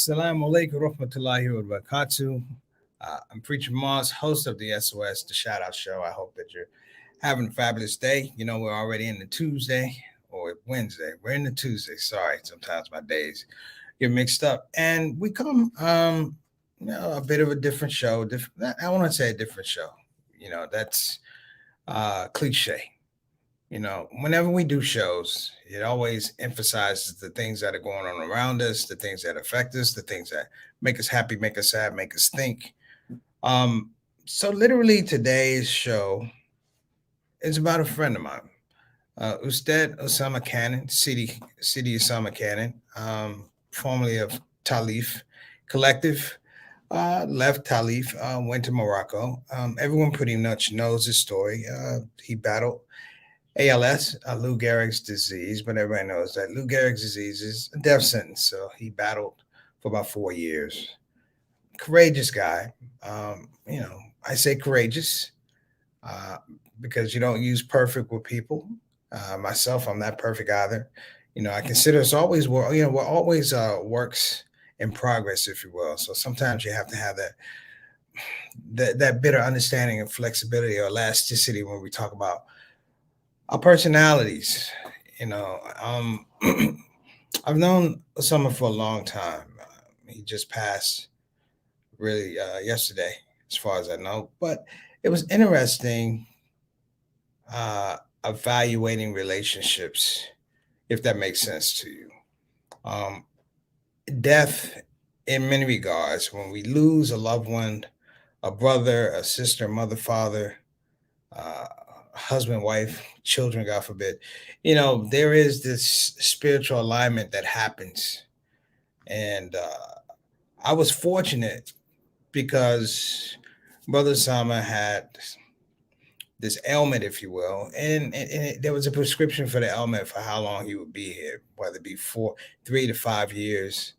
Assalamu alaikum rahmatullahi wa barakatuh. I'm Preacher Moss, host of the SOS, the Shout Out Show. I hope that you're having a fabulous day. You know, we're already in the Tuesday or Wednesday. We're in the Tuesday. Sorry, sometimes my days get mixed up. And we come, a bit of a different show. I want to say a different show. That's cliche. Whenever we do shows, it always emphasizes the things that are going on around us, the things that affect us, the things that make us happy, make us sad, make us think. So literally today's show is about a friend of mine, Ustad Osama Cannon, City Osama Cannon, formerly of Talif Collective. Left Talif, went to Morocco. Everyone pretty much knows his story. He battled ALS, Lou Gehrig's disease, but everybody knows that Lou Gehrig's disease is a death sentence. So he battled for about 4 years. Courageous guy. I say courageous uh, because you don't use perfect with people. Myself, I'm not perfect either. I consider us always, we're always works in progress, if you will. So sometimes you have to have that bitter understanding of flexibility or elasticity when we talk about our personalities. You know, um, I've known Osama for a long time. He just passed really yesterday, as far as I know. But it was interesting evaluating relationships, if that makes sense to you. Um, Death, in many regards, when we lose a loved one, a brother, a sister, mother, father, uh, husband, wife, children, God forbid, there is this spiritual alignment that happens. And I was fortunate because Brother Sama had this ailment, if you will, and there was a prescription for the ailment for how long he would be here, whether it be 3 to 5 years.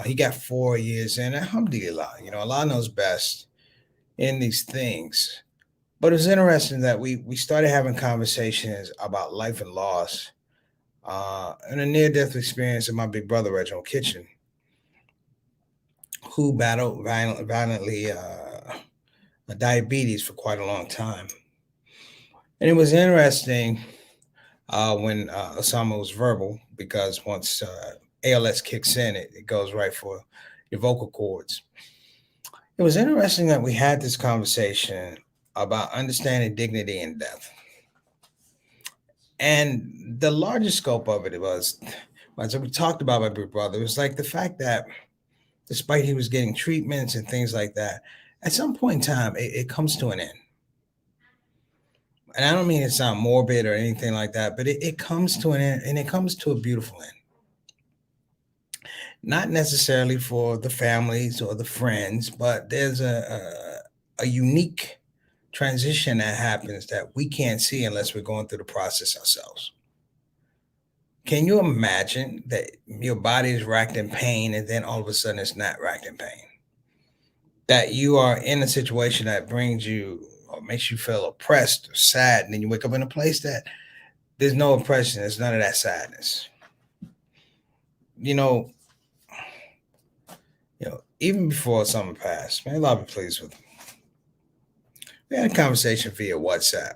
He got 4 years in. Alhamdulillah, Allah knows best in these things. But it was interesting that we started having conversations about life and loss, and a near death experience of my big brother Reginald Kitchen, who battled violently diabetes for quite a long time. And it was interesting when Osama was verbal, because once ALS kicks in, it goes right for your vocal cords. It was interesting that we had this conversation about understanding dignity in death. And the larger scope of it was, as we talked about my big brother, it was like the fact that despite he was getting treatments and things like that, at some point in time, it comes to an end. And I don't mean it sound morbid or anything like that, but it comes to an end, and it comes to a beautiful end. Not necessarily for the families or the friends, but there's a unique transition that happens that we can't see unless we're going through the process ourselves. Can you imagine that your body is racked in pain and then all of a sudden it's not racked in pain? That you are in a situation that brings you or makes you feel oppressed or sad, and then you wake up in a place that there's no oppression, there's none of that sadness. You know, even before summer passed, may Allah be pleased with me. We had a conversation via WhatsApp.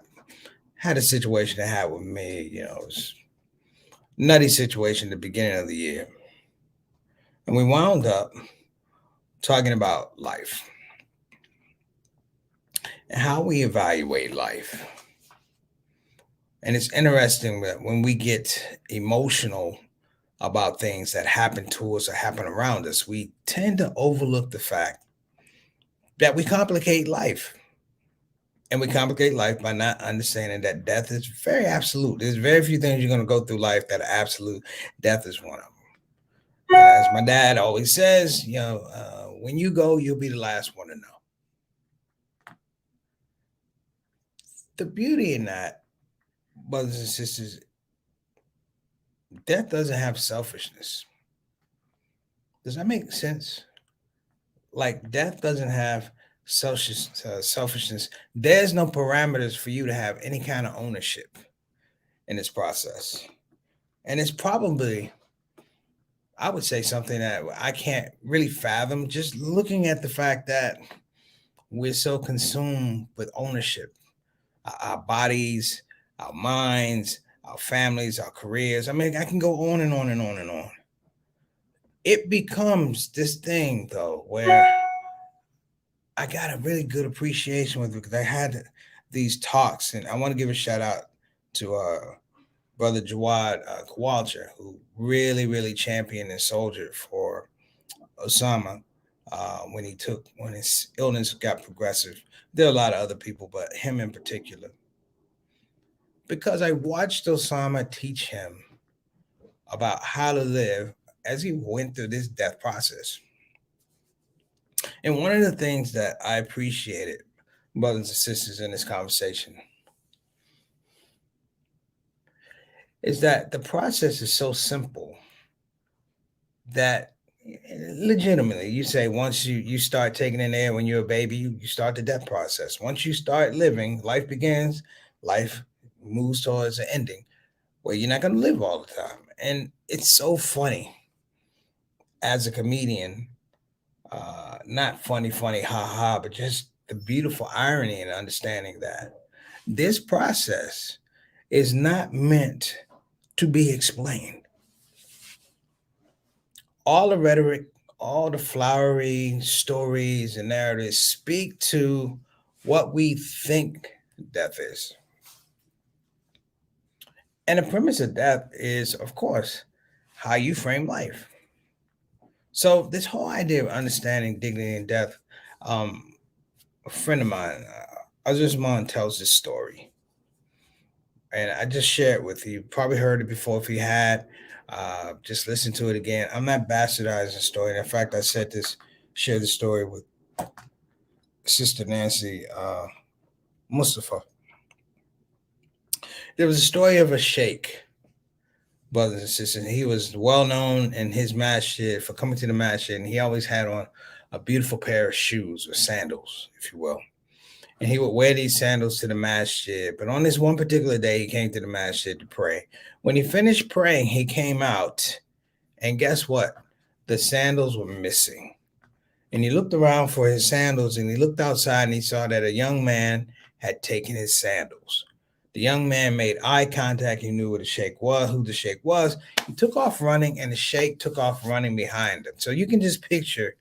Had a situation that had with me, it was nutty situation at the beginning of the year. And we wound up talking about life and how we evaluate life. And it's interesting that when we get emotional about things that happen to us or happen around us, we tend to overlook the fact that we complicate life. And we complicate life by not understanding that death is very absolute. There's very few things you're going to go through life that are absolute. Death is one of them. As my dad always says, when you go, you'll be the last one to know. The beauty in that, brothers and sisters, death doesn't have selfishness. Does that make sense? Like, death doesn't have selfishness. There's no parameters for you to have any kind of ownership in this process. And it's probably I would say something that I can't really fathom, just looking at the fact that we're so consumed with ownership, our bodies, our minds, our families, our careers. I mean, I can go on and on and on and on. It becomes this thing though where I got a really good appreciation with it because I had these talks, and I want to give a shout out to brother Jawad Kowalcher, who really championed and soldiered for Usama when his illness got progressive. There are a lot of other people, but him in particular, because I watched Osama teach him about how to live as he went through this death process. And one of the things that I appreciated, brothers and sisters, in this conversation is that the process is so simple that legitimately you say once you start taking in air when you're a baby, you start the death process. Once you start living, life begins, life moves towards an ending where you're not going to live all the time. And it's so funny as a comedian, not funny, ha ha, but just the beautiful irony and understanding that this process is not meant to be explained. All the rhetoric, all the flowery stories and narratives speak to what we think death is. And the premise of death is, of course, how you frame life. So, this whole idea of understanding dignity in death, um, a friend of mine, Usman, tells this story. And I just share it with you. Probably heard it before. If you had, just listen to it again. I'm not bastardizing the story. In fact, I said this, share the story with Sister Nancy Mustafa. There was a story of a sheikh, brothers and sisters. He was well known in his masjid for coming to the masjid, and he always had on a beautiful pair of shoes or sandals, if you will. And he would wear these sandals to the masjid. But on this one particular day, he came to the masjid to pray. When he finished praying, he came out, and guess what? The sandals were missing. And he looked around for his sandals, and he looked outside and he saw that a young man had taken his sandals. The young man made eye contact. He knew who the sheikh was. He took off running, and the sheikh took off running behind him. So you can just picture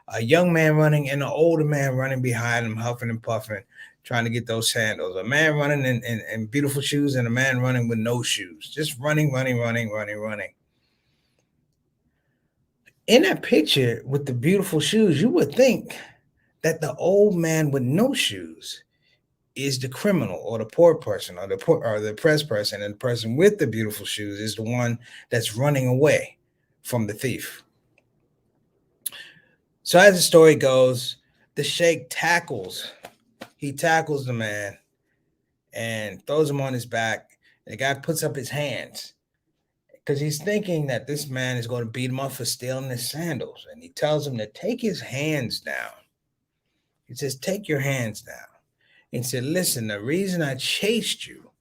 a young man running and an older man running behind him, huffing and puffing, trying to get those sandals. A man running in beautiful shoes and a man running with no shoes. Just running. In that picture with the beautiful shoes, you would think that the old man with no shoes is the criminal or the poor person or the oppressed person, and the person with the beautiful shoes is the one that's running away from the thief. So as the story goes, the sheikh tackles the man and throws him on his back. The guy puts up his hands because he's thinking that this man is going to beat him up for stealing his sandals. And he tells him to take his hands down. He says, take your hands down. He said, listen, the reason I chased you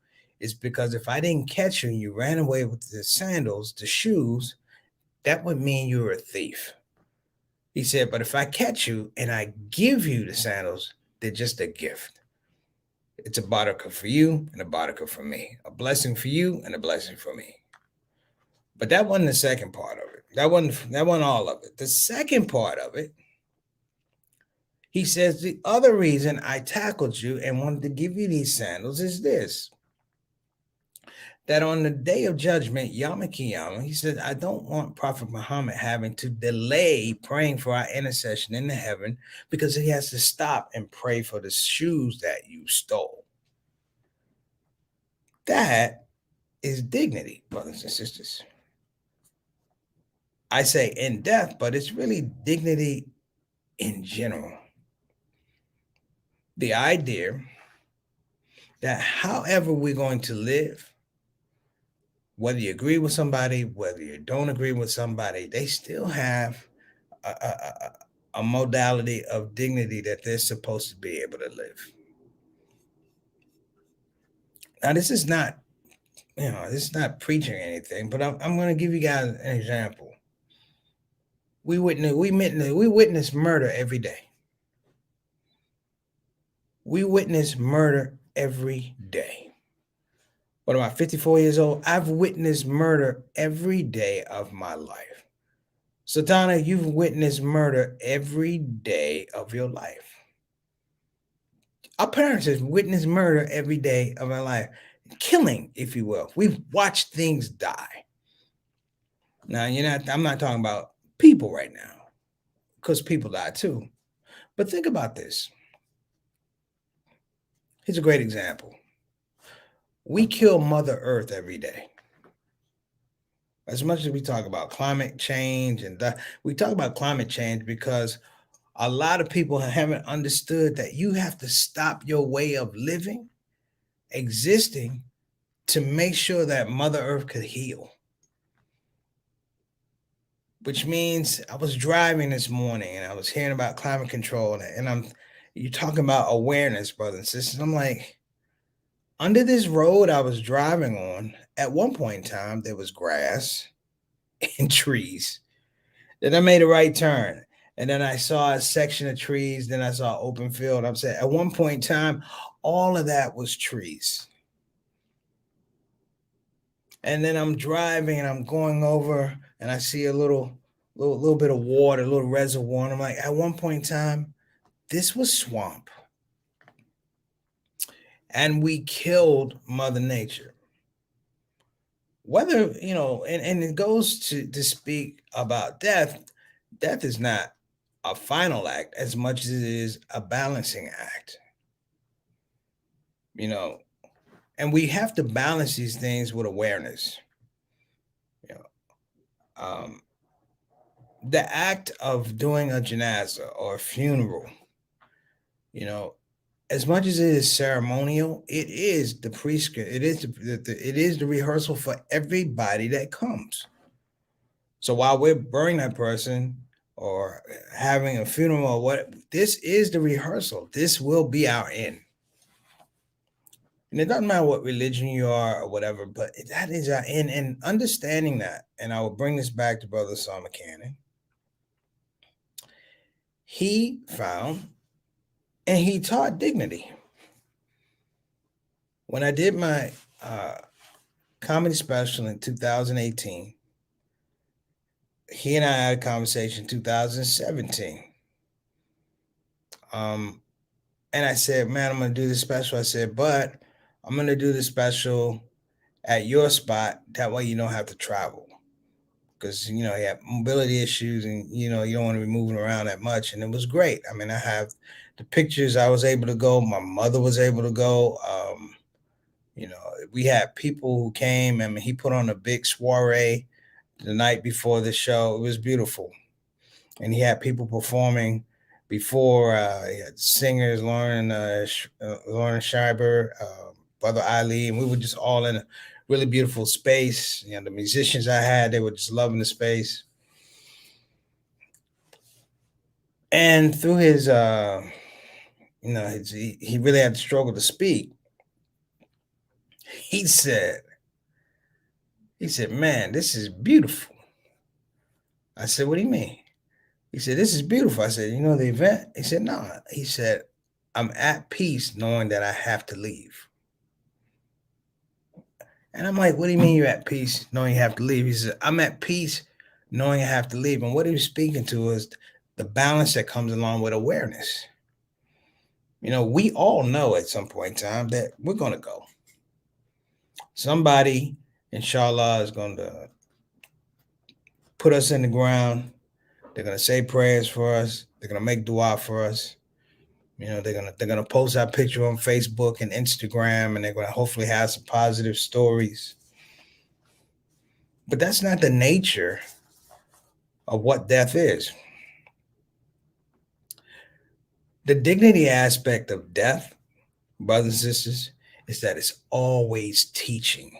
is because if I didn't catch you and you ran away with the sandals, the shoes, that would mean you were a thief. He said, but if I catch you and I give you the sandals, they're just a gift. It's a barakah for you and a barakah for me. A blessing for you and a blessing for me. But that wasn't the second part of it. That wasn't all of it. The second part of it, he says, the other reason I tackled you and wanted to give you these sandals is this. That on the day of judgment, Yom Kippur, he said, I don't want Prophet Muhammad having to delay praying for our intercession in the heaven because he has to stop and pray for the shoes that you stole. That is dignity, brothers and sisters. I say in death, but it's really dignity in general. The idea that however we're going to live, whether you agree with somebody, whether you don't agree with somebody, they still have a modality of dignity that they're supposed to be able to live. Now, this is not preaching anything, but I'm going to give you guys an example. We witness murder every day. We witness murder every day. What am I, 54 years old? I've witnessed murder every day of my life. So, Donna, you've witnessed murder every day of your life. Our parents have witnessed murder every day of our life. Killing, if you will. We've watched things die. Now, I'm not talking about people right now, because people die too. But think about this. Here's a great example. We kill Mother Earth every day. As much as we talk about climate change we talk about climate change because a lot of people haven't understood that you have to stop your way of living, existing, to make sure that Mother Earth could heal. Which means I was driving this morning and I was hearing about climate control, and you're talking about awareness, brothers and sisters. I'm like, under this road I was driving on, at one point in time, there was grass and trees. Then I made a right turn. And then I saw a section of trees. Then I saw open field. I'm saying at one point in time, all of that was trees. And then I'm driving and I'm going over and I see a little bit of water, a little reservoir. And I'm like, at one point in time, this was swamp. And we killed Mother Nature. Whether, and it goes to speak about death. Death is not a final act as much as it is a balancing act. And we have to balance these things with awareness. Um, the act of doing a janaza or a funeral, as much as it is ceremonial, it is the prescript. It is it is the rehearsal for everybody that comes. So while we're burying that person or having a funeral or what, this is the rehearsal. This will be our end. And it doesn't matter what religion you are or whatever, but that is our end. And understanding that, and I will bring this back to Brother Usama Cannon. He found and he taught dignity. When I did my comedy special in 2018, he and I had a conversation in 2017. And I said, man, I'm going to do this special. I said, but I'm going to do the special at your spot. That way you don't have to travel. Because, you have mobility issues and, you don't want to be moving around that much. And it was great. I mean, I have the pictures. I was able to go. My mother was able to go. We had people who came. I mean, he put on a big soiree the night before the show. It was beautiful. And he had people performing before. He had singers, Lauren Schreiber, Brother Ali, and we were just all in a really beautiful space. The musicians I had, they were just loving the space. And through his, he really had to struggle to speak. He said, man, this is beautiful. I said, what do you mean? He said, this is beautiful. I said, the event? He said, no. He said, I'm at peace knowing that I have to leave. And I'm like, what do you mean you're at peace knowing you have to leave? He said, I'm at peace knowing I have to leave. And what he was speaking to is the balance that comes along with awareness. We all know at some point in time that we're going to go. Somebody, inshallah, is going to put us in the ground. They're going to say prayers for us. They're going to make dua for us. They're gonna post our picture on Facebook and Instagram, and they're gonna hopefully have some positive stories. But that's not the nature of what death is. The dignity aspect of death, brothers and sisters, is that it's always teaching.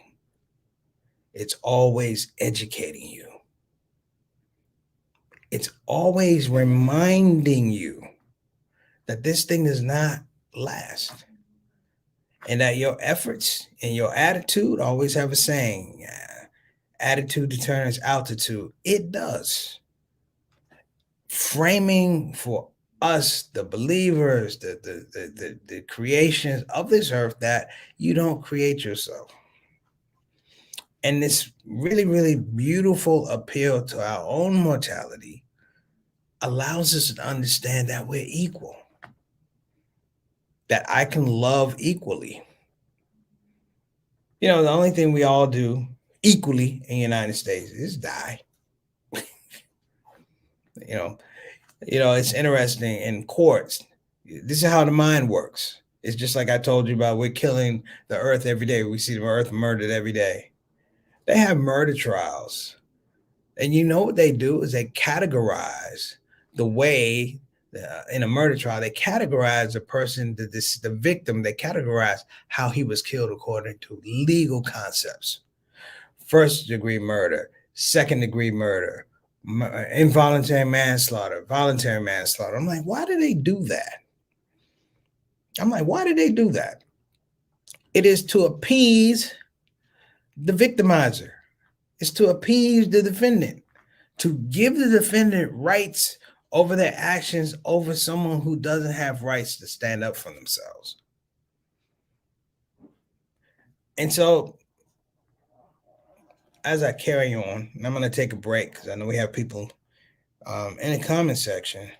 It's always educating you. It's always reminding you that this thing does not last. And that your efforts and your attitude, always have a saying, attitude determines altitude. It does. framing for us, the believers, the creations of this earth, that you don't create yourself. And this really, really beautiful appeal to our own mortality allows us to understand that we're equal, that I can love equally. You know, the only thing we all do equally in the United States is die. You know, it's interesting in courts. This is how the mind works. It's just like I told you about. We're killing the earth every day. We see the earth murdered every day. They have murder trials. And you know what they do is they categorize the way in a murder trial, they categorize the person, the victim, they categorize how he was killed according to legal concepts. First degree murder, second degree murder, involuntary manslaughter, voluntary manslaughter. I'm like, why do they do that? Why did they do that? It is to appease the victimizer. It's to appease the defendant, to give the defendant rights over their actions over someone who doesn't have rights to stand up for themselves. And so, as I carry on, and I'm going to take a break because I know we have people in the comment section.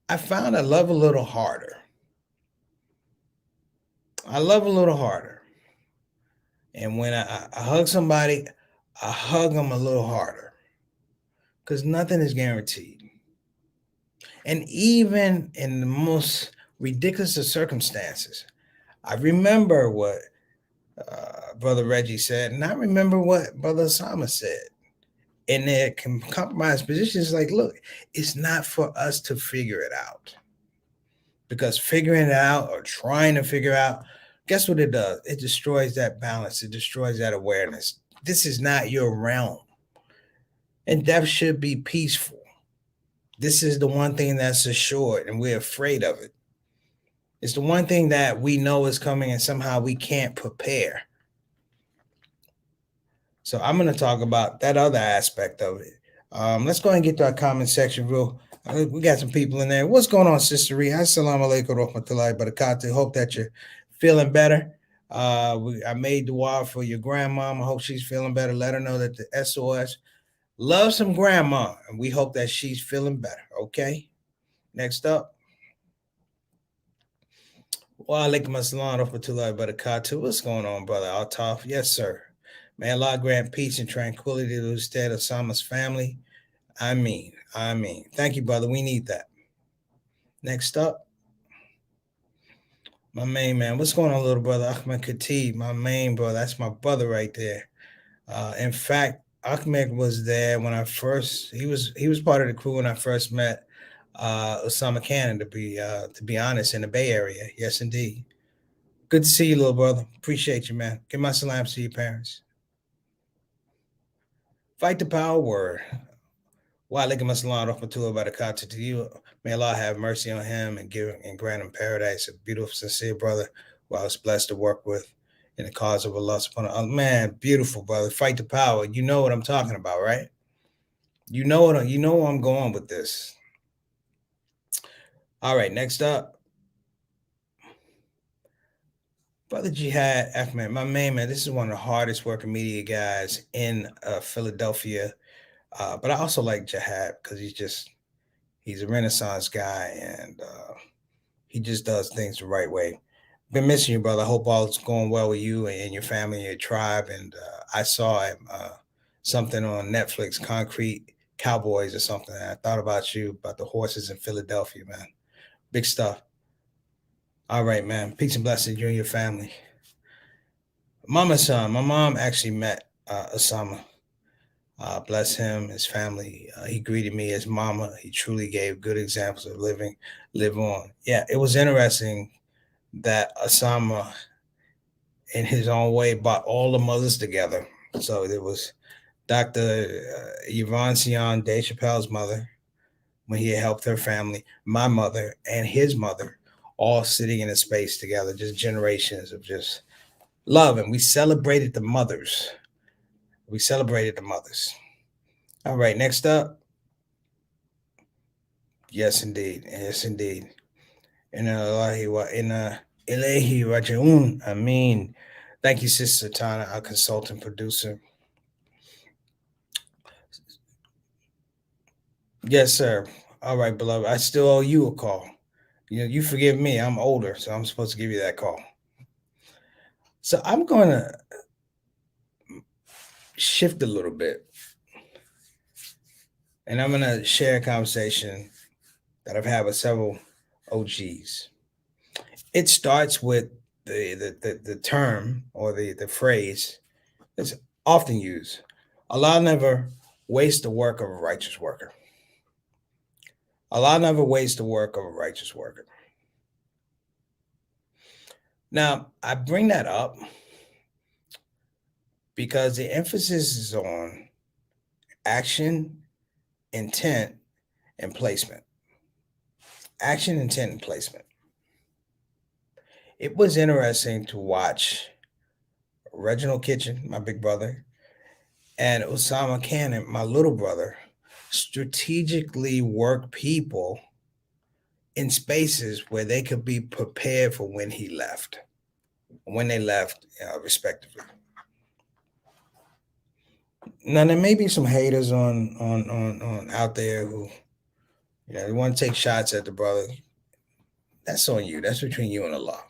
I found I love a little harder. I love a little harder. And when I hug somebody, I hug them a little harder because nothing is guaranteed. And even in the most ridiculous of circumstances, I remember what Brother Reggie said, and I remember what Brother Usama said. In their compromised positions, like, look, it's not for us to figure it out. Because figuring it out or trying to figure out, guess what it does? It destroys that balance. It destroys that awareness. This is not your realm. And death should be peaceful. This is the one thing that's assured, and we're afraid of it. It's the one thing that we know is coming, and somehow we can't prepare. So I'm going to talk about that other aspect of it. Let's go ahead and get to our comment section real. We got some people in there. What's going on, Sister Ree? Assalamu alaikum rahmatullahi barakatuh. Hope that you're feeling better. I made dua for your grandmom. I hope she's feeling better. Let her know that the SOS loves some grandma, and we hope that she's feeling better. Okay. Next up. Wa alaikum assalam rahmatullahi barakatuh. What's going on, brother Altaf? Yes, sir. May Allah grant peace and tranquility to the state of Osama's family. I mean. Thank you, brother. We need that. Next up, my main man. What's going on, little brother? Ahmed Khatib, my main brother. That's my brother right there. In fact, Ahmed was there when I first. He was part of the crew when I first met Usama Cannon. To be honest, in the Bay Area. Yes, indeed. Good to see you, little brother. Appreciate you, man. Give my salams to your parents. Fight the power word. Wa alaikum assalam rahmatullahi barakatuh to you. May Allah have mercy on him and grant him paradise. A beautiful, sincere brother who I was blessed to work with in the cause of Allah subhanahu wa ta'ala. Man, beautiful brother. Fight the power. You know what I'm talking about, right? You know where I'm going with this. All right, next up. Brother Jihad Ahmed, my main man. This is one of the hardest working media guys in Philadelphia. But I also like Jihad because he's a Renaissance guy, and he just does things the right way. Been missing you, brother. I hope all is going well with you and your family and your tribe. And I saw something on Netflix, Concrete Cowboys or something. And I thought about you, about the horses in Philadelphia, man. Big stuff. All right, man. Peace and blessings, you and your family. Mama's son. My mom actually met Usama. Bless him, his family. He greeted me as mama. He truly gave good examples of live on. Yeah, it was interesting that Usama, in his own way, brought all the mothers together. So there was Dr. Yvonne Sion, Dave Chappelle's mother, when he had helped her family, my mother, and his mother, all sitting in a space together, just generations of just love. And we celebrated the mothers. All right, next up. Yes, indeed. Yes, indeed. In Ilahi Rajaun. I mean, thank you, Sister Tana, our consultant producer. Yes, sir. All right, beloved. I still owe you a call. You forgive me. I'm older, so I'm supposed to give you that call. So I'm going to shift a little bit, and I'm going to share a conversation that I've had with several OGs. It starts with the term or the phrase that's often used. Allah never wastes the work of a righteous worker. Allah never wastes the work of a righteous worker. Now, I bring that up because the emphasis is on action, intent, and placement. Action, intent, and placement. It was interesting to watch Reginald Kitchen, my big brother, and Usama Cannon, my little brother, strategically work people in spaces where they could be prepared for when he left, when they left, respectively. Now there may be some haters on out there who, they want to take shots at the brother. That's on you. That's between you and Allah.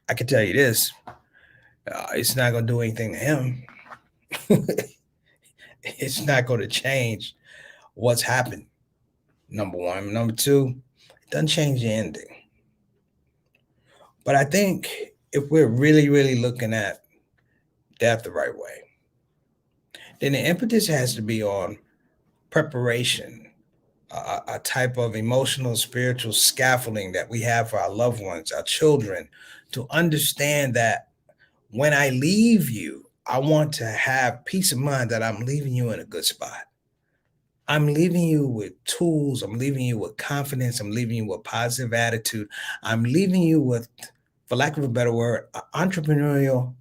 I can tell you this: it's not going to do anything to him. It's not going to change what's happened. Number one. Number two, it doesn't change the ending. But I think if we're really, really looking at death the right way, then the impetus has to be on preparation, a type of emotional, spiritual scaffolding that we have for our loved ones, our children, to understand that when I leave you, I want to have peace of mind that I'm leaving you in a good spot. I'm leaving you with tools. I'm leaving you with confidence. I'm leaving you with positive attitude. I'm leaving you with, for lack of a better word, entrepreneurial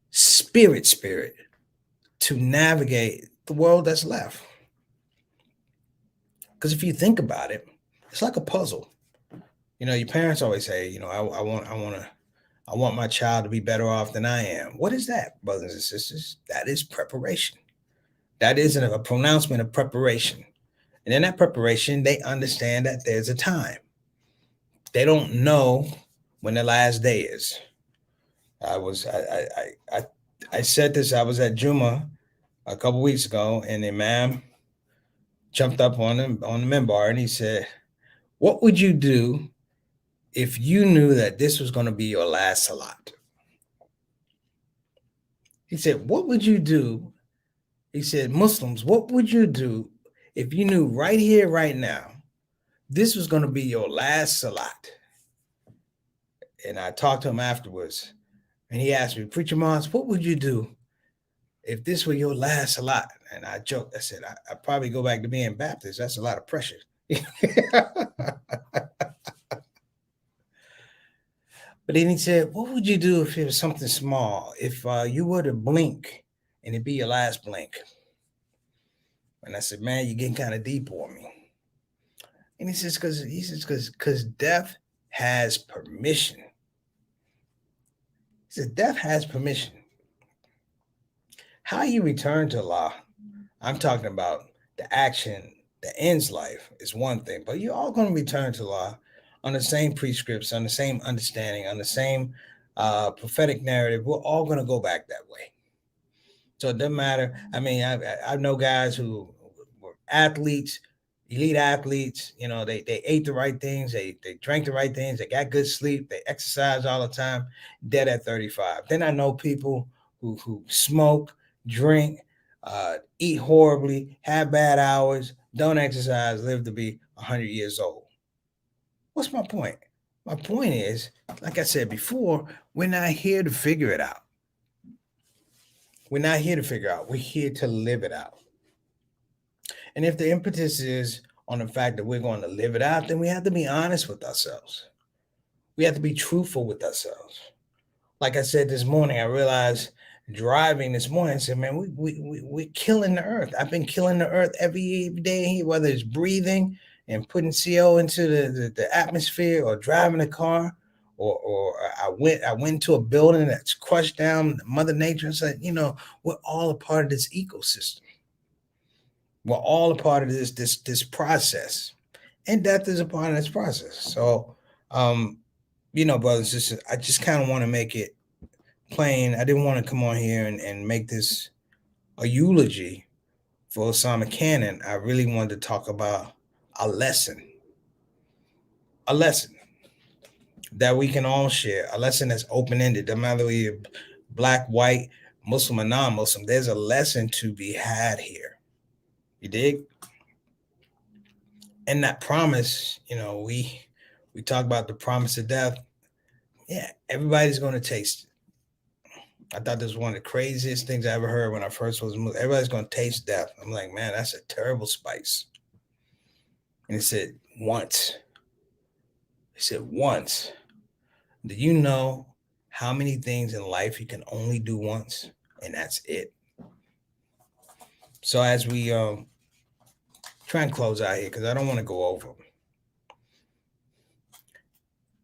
spirit to navigate the world that's left. Because if you think about it, it's like a puzzle. Your parents always say, I want my child to be better off than I am. What is that, brothers and sisters? That is preparation. That is a pronouncement of preparation. And in that preparation, they understand that there's a time. They don't know when the last day is. I said this. I was at Juma a couple weeks ago, and the imam jumped up on the minbar and he said, "What would you do if you knew that this was going to be your last salat?" He said, "What would you do?" He said, "Muslims, what would you do if you knew right here, right now, this was going to be your last salat?" And I talked to him afterwards, and he asked me, "Preacher Mons, what would you do if this were your last salat?" And I joked. I said, I'd probably go back to being Baptist. That's a lot of pressure. But then he said, "What would you do if it was something small? If you were to blink and it'd be your last blink?" And I said, "Man, you're getting kind of deep on me." And he says, because death has permission. He said, death has permission. How you return to Allah, I'm talking about the action that ends life is one thing, but you're all going to return to Allah on the same prescripts, on the same understanding, on the same prophetic narrative. We're all going to go back that way. So it doesn't matter. I mean, I know guys who were athletes, elite athletes. They ate the right things, they drank the right things, they got good sleep, they exercise all the time, dead at 35. Then I know people who smoke, drink, eat horribly, have bad hours, don't exercise, live to be 100 years old. What's my point? My point is, like I said before, we're not here to figure it out. We're not here to figure out. We're here to live it out. And if the impetus is on the fact that we're going to live it out, then we have to be honest with ourselves. We have to be truthful with ourselves. Like I said this morning, I realized driving this morning. I said, man, we're killing the earth. I've been killing the earth every day, whether it's breathing and putting CO into the atmosphere or driving a car. Or I went to a building that's crushed down Mother Nature and said, we're all a part of this ecosystem. We're all a part of this process, and death is a part of this process. So, brothers, I just kind of want to make it plain. I didn't want to come on here and make this a eulogy for Osama Cannon. I really wanted to talk about a lesson, a lesson that we can all share, a lesson that's open ended. No matter whether you're black, white, Muslim, or non Muslim, there's a lesson to be had here. You dig? And that promise, we talk about the promise of death. Yeah, everybody's going to taste it. I thought this was one of the craziest things I ever heard when I first was moved. Everybody's going to taste death. I'm like, man, that's a terrible spice. And he said, once. He said, once. Do you know how many things in life you can only do once? And that's it. So as we try and close out here, because I don't want to go over.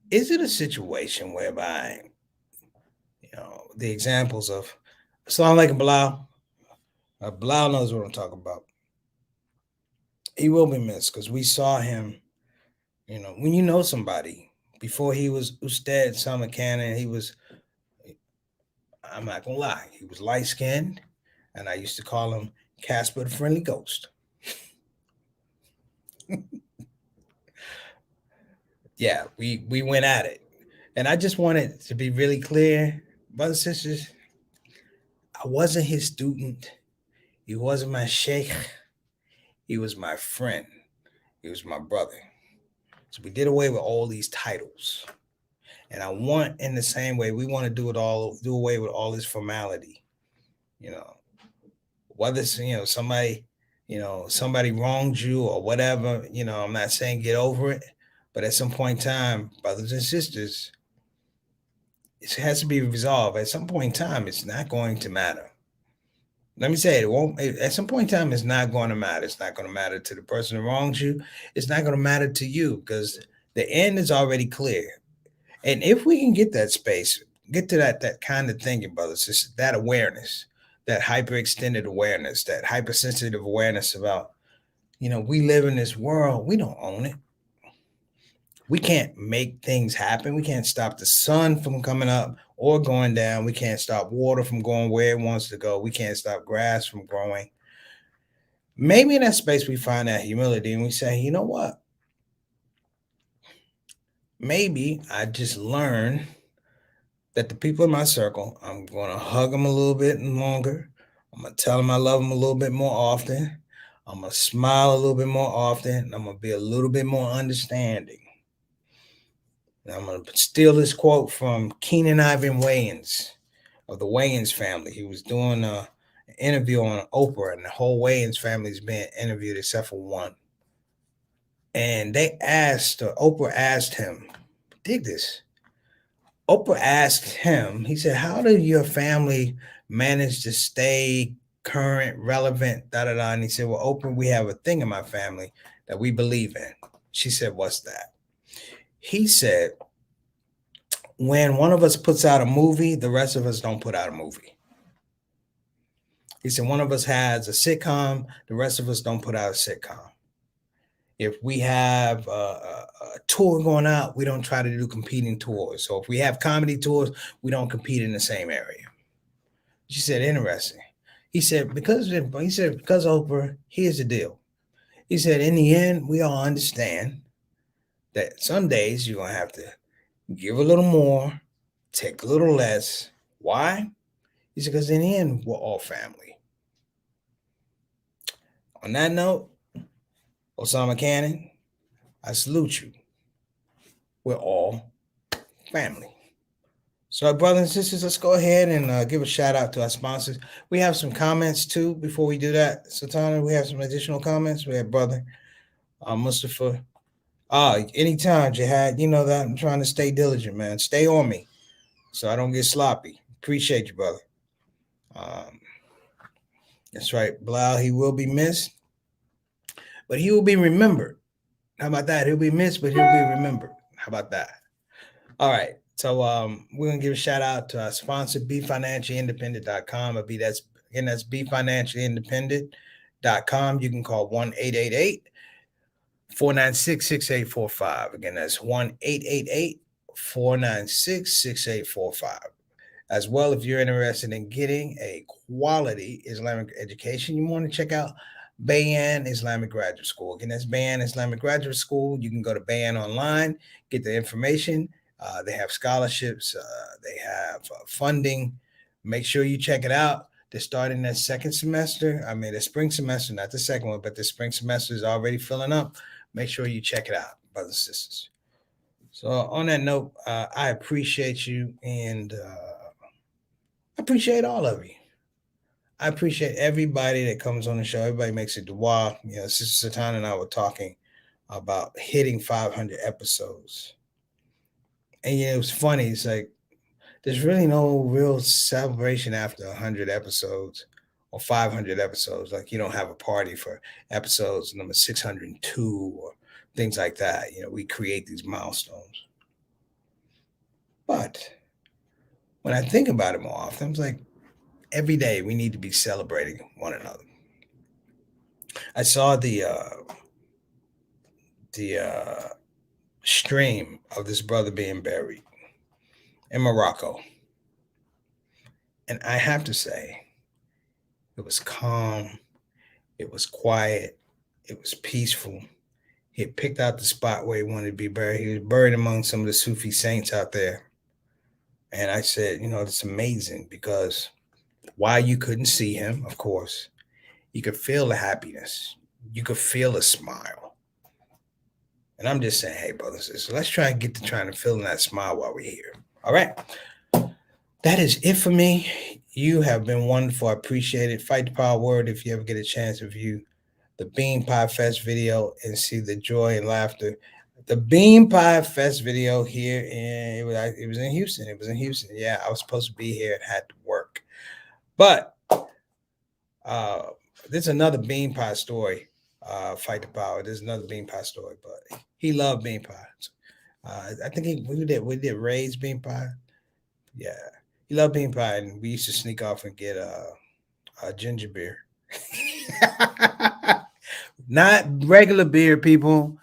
Is it a situation whereby, the examples of Assalamu alaikum, Bilal. Bilal knows what I'm talking about. He will be missed because we saw him, when you know somebody, before he was Ustad Summer Cannon, I'm not going to lie, he was light-skinned, and I used to call him Casper the Friendly Ghost. Yeah, we went at it. And I just wanted to be really clear, brothers and sisters, I wasn't his student. He wasn't my sheikh. He was my friend. He was my brother. So we did away with all these titles. And I want, in the same way, we want to do away with all this formality. Whether it's, somebody wronged you or whatever, I'm not saying get over it. But at some point in time, brothers and sisters, it has to be resolved. At some point in time, it's not going to matter. Let me say it won't. At some point in time, it's not going to matter. It's not going to matter to the person who wrongs you. It's not going to matter to you because the end is already clear. And if we can get that space, get to that kind of thinking, brothers, it's that awareness, that hyper-extended awareness, that hypersensitive awareness about, we live in this world. We don't own it. We can't make things happen. We can't stop the sun from coming up or going down. We can't stop water from going where it wants to go. We can't stop grass from growing. Maybe in that space we find that humility and we say, you know what? Maybe I just learn that the people in my circle, I'm going to hug them a little bit longer. I'm going to tell them I love them a little bit more often. I'm going to smile a little bit more often. I'm going to be a little bit more understanding. I'm going to steal this quote from Keenan Ivan Wayans of the Wayans family. He was doing an interview on Oprah, and the whole Wayans family is being interviewed except for one. And Oprah asked him, dig this. Oprah asked him, he said, how did your family manage to stay current, relevant, da-da-da? And he said, well, Oprah, we have a thing in my family that we believe in. She said, what's that? He said, when one of us puts out a movie, the rest of us don't put out a movie. He said, one of us has a sitcom, the rest of us don't put out a sitcom. If we have a tour going out, we don't try to do competing tours. So if we have comedy tours, we don't compete in the same area. She said, interesting. He said, because Oprah, here's the deal. He said, in the end, we all understand that some days you're going to have to give a little more, take a little less. Why? He said, because in the end, we're all family. On that note, Osama Cannon, I salute you. We're all family. So, brothers and sisters, let's go ahead and give a shout out to our sponsors. We have some comments too before we do that. Sultana, we have some additional comments. We have brother Mustafa. Anytime, Jihad. You know that I'm trying to stay diligent, man. Stay on me so I don't get sloppy. Appreciate you, brother. Um, that's right, Blau. He will be missed, but he will be remembered. How about that? He'll be missed, but he'll be remembered. How about that? All right. So we're gonna give a shout out to our sponsor, BeFinanciallyIndependent.com. That's BeFinanciallyIndependent.com. You can call 1-888-496-6845. Again, that's 1-888-496-6845. As well, if you're interested in getting a quality Islamic education, you want to check out Bayan Islamic Graduate School. Again, that's Bayan Islamic Graduate School. You can go to Bayan online, get the information. They have scholarships, they have funding. Make sure you check it out. They're starting their second semester. I mean, the spring semester, not the second one, but the spring semester is already filling up. Make sure you check it out, brothers and sisters. So, on that note, I appreciate you and I appreciate all of you. I appreciate everybody that comes on the show. Everybody makes a dua. You know, Sister Satan and I were talking about hitting 500 episodes. And yeah, it was funny. It's like there's really no real celebration after 100 episodes or 500 episodes. Like you don't have a party for episodes number 602 or things like that. You know, we create these milestones. But when I think about it more often, I'm like, every day we need to be celebrating one another. I saw the stream of this brother being buried in Morocco, and I have to say, it was calm, it was quiet, it was peaceful. He had picked out the spot where he wanted to be buried. He was buried among some of the Sufi saints out there, and I said, you know, it's amazing because while you couldn't see him, of course, you could feel the happiness, you could feel a smile. And I'm just saying, hey, brothers, so let's try and get to trying to feel that smile while we're here. All right. That is it for me. You have been wonderful. I appreciate it. Fight the Power Word if you ever get a chance to view the Bean Pie Fest video and see the joy and laughter. The Bean Pie Fest video here, and it was in Houston. It was in Houston. Yeah, I was supposed to be here and had to work. But there's another bean pie story. Fight the Power. There's another bean pie story, but he loved bean pie. I think we did raise bean pie. Yeah, he loved bean pie, and we used to sneak off and get a ginger beer, not regular beer, people.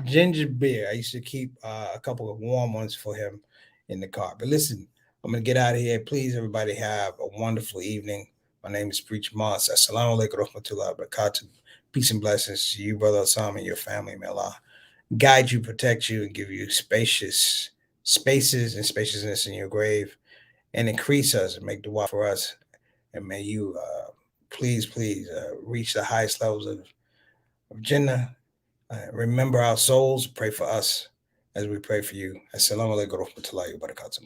Ginger beer. I used to keep a couple of warm ones for him in the car. But listen, I'm gonna get out of here. Please, everybody, have a wonderful evening. My name is Preacher Moss. Assalamu alaikum warahmatullahi wabarakatuh. Peace and blessings to you, Brother Usama, and your family. May Allah guide you, protect you, and give you spacious spaces and spaciousness in your grave, and increase us and make dua for us. And may you please reach the highest levels of Jannah. Remember our souls. Pray for us as we pray for you. Assalamu alaikum warahmatullahi wabarakatuh.